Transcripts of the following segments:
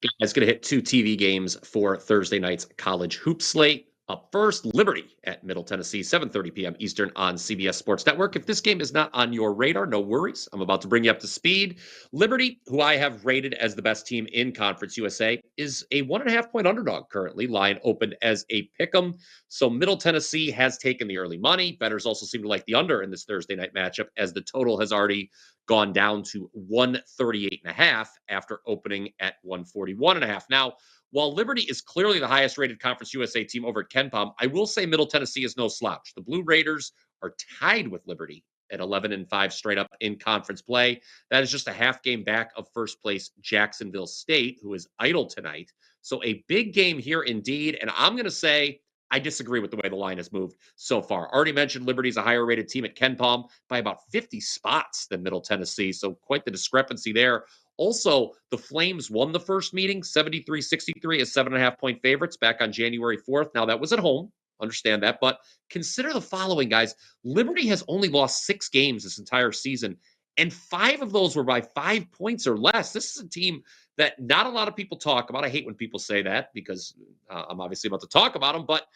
It's going to hit two TV games for Thursday night's college hoop slate. Up first, Liberty at Middle Tennessee, 7:30 p.m. Eastern on CBS Sports Network. If this game is not on your radar, no worries. I'm about to bring you up to speed. Liberty, who I have rated as the best team in Conference USA, is a 1.5-point underdog currently. Line opened as a pick'em. So Middle Tennessee has taken the early money. Bettors also seem to like the under in this Thursday night matchup, as the total has already gone down to 138.5 after opening at 141.5. Now, while Liberty is clearly the highest rated Conference USA team over at KenPom, I will say Middle Tennessee is no slouch. The Blue Raiders are tied with Liberty at 11-5 straight up in conference play. That is just a half game back of first place Jacksonville State, who is idle tonight. So a big game here indeed. And I'm going to say I disagree with the way the line has moved so far. Already mentioned Liberty's a higher rated team at KenPom by about 50 spots than Middle Tennessee. So quite the discrepancy there. Also, the Flames won the first meeting, 73-63 as 7.5-point favorites back on January 4th. Now, that was at home. Understand that. But consider the following, guys. Liberty has only lost 6 games this entire season, and 5 of those were by 5 points or less. This is a team that not a lot of people talk about. I hate when people say that because I'm obviously about to talk about them, but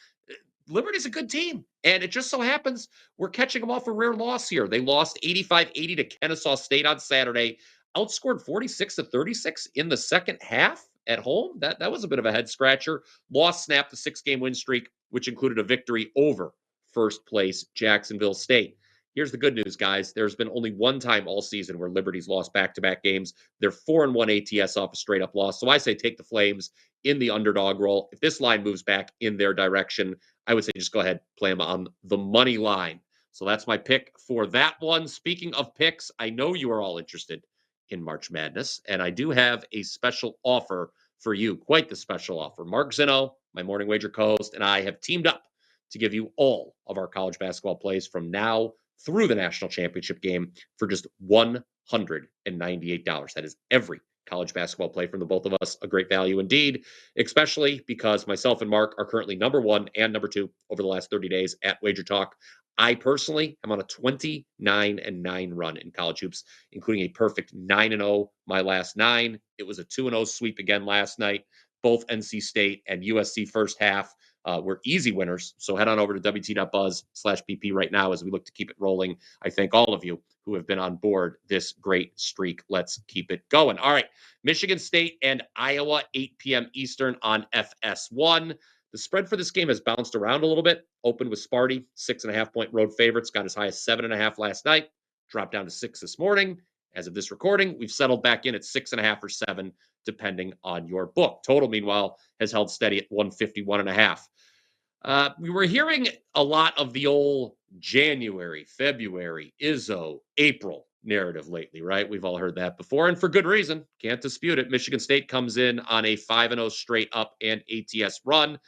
Liberty's a good team. And it just so happens we're catching them off a rare loss here. They lost 85-80 to Kennesaw State on Saturday, outscored 46-36 in the second half at home. That was a bit of a head scratcher. Loss snapped the 6-game win streak, which included a victory over first place Jacksonville State. Here's the good news, guys. There's been only one time all season where Liberty's lost back-to-back games. They're 4-1 ATS off a straight-up loss. So I say take the Flames in the underdog role. If this line moves back in their direction, I would say just go ahead, play them on the money line. So that's my pick for that one. Speaking of picks, I know you are all interested in March Madness, and I do have a special offer for you, quite the special offer. Mark Zinno, my Morning Wager co-host, and I have teamed up to give you all of our college basketball plays from now through the national championship game for just $198. That is every college basketball play from the both of us. A great value indeed, especially because myself and Mark are currently number 1 and number 2 over the last 30 days at WagerTalk. I personally am on a 29-9 run in college hoops, including a perfect 9-0 my last 9. It was a 2-0 sweep again last night. Both NC State and USC first half were easy winners. So head on over to wt.buzz/pp right now as we look to keep it rolling. I thank all of you who have been on board this great streak. Let's keep it going. All right, Michigan State and Iowa, 8 p.m. Eastern on FS1. The spread for this game has bounced around a little bit. Opened with Sparty, 6.5-point road favorites, got as high as 7.5 last night, dropped down to 6 this morning. As of this recording, we've settled back in at 6.5 or 7, depending on your book. Total, meanwhile, has held steady at 151.5. We were hearing a lot of the old January, February, Izzo, April narrative lately, right? We've all heard that before, and for good reason. Can't dispute it. Michigan State comes in on a 5-0 straight up and ATS run.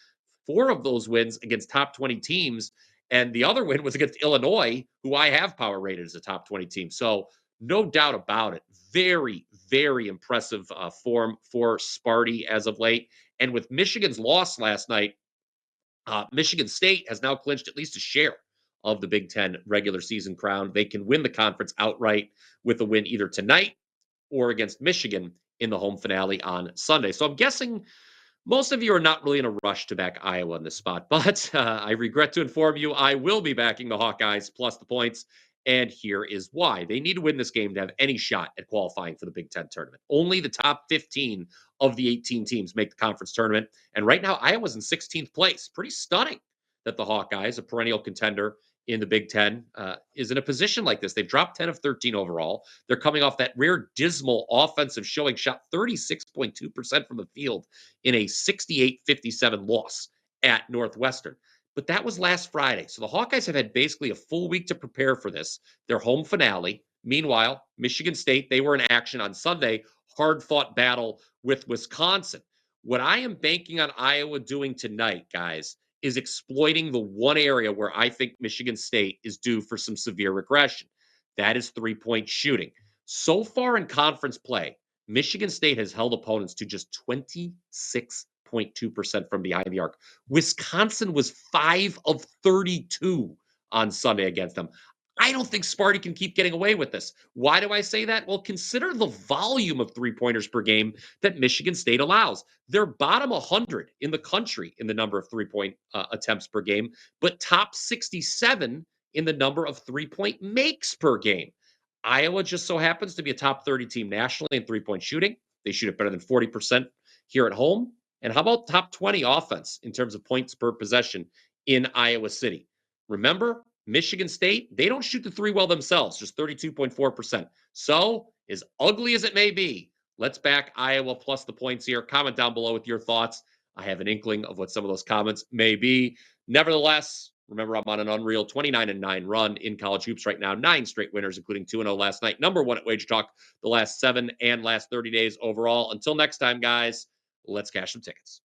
4 of those wins against top 20 teams, and the other win was against Illinois, who I have power rated as a top 20 team. So no doubt about it. Very, very impressive form for Sparty as of late. And with Michigan's loss last night, Michigan State has now clinched at least a share of the Big Ten regular season crown. They can win the conference outright with a win either tonight or against Michigan in the home finale on Sunday. So I'm guessing most of you are not really in a rush to back Iowa in this spot, but I regret to inform you I will be backing the Hawkeyes plus the points. And here is why. They need to win this game to have any shot at qualifying for the Big Ten tournament. Only the top 15 of the 18 teams make the conference tournament. And right now, Iowa's in 16th place. Pretty stunning that the Hawkeyes, a perennial contender in the Big Ten, is in a position like this. They've dropped 10 of 13 overall. They're coming off that rare dismal offensive showing, shot 36.2% from the field in a 68-57 loss at Northwestern. But that was last Friday. So the Hawkeyes have had basically a full week to prepare for this, their home finale. Meanwhile, Michigan State, they were in action on Sunday, hard-fought battle with Wisconsin. What I am banking on Iowa doing tonight, guys, is exploiting the one area where I think Michigan State is due for some severe regression. That is three-point shooting. So far in conference play, Michigan State has held opponents to just 26.2% from behind the arc. Wisconsin was 5 of 32 on Sunday against them. I don't think Sparty can keep getting away with this. Why do I say that? Well, consider the volume of three-pointers per game that Michigan State allows. They're bottom 100 in the country in the number of three-point attempts per game, but top 67 in the number of three-point makes per game. Iowa just so happens to be a top 30 team nationally in three-point shooting. They shoot it better than 40% here at home. And how about top 20 offense in terms of points per possession in Iowa City? Remember, Michigan State, they don't shoot the three well themselves, just 32.4%. So, as ugly as it may be, let's back Iowa plus the points here. Comment down below with your thoughts. I have an inkling of what some of those comments may be. Nevertheless, remember I'm on an unreal 29-9 run in college hoops right now. 9 straight winners, including 2-0 last night. Number 1 at WagerTalk the last 7 and last 30 days overall. Until next time, guys, let's cash some tickets.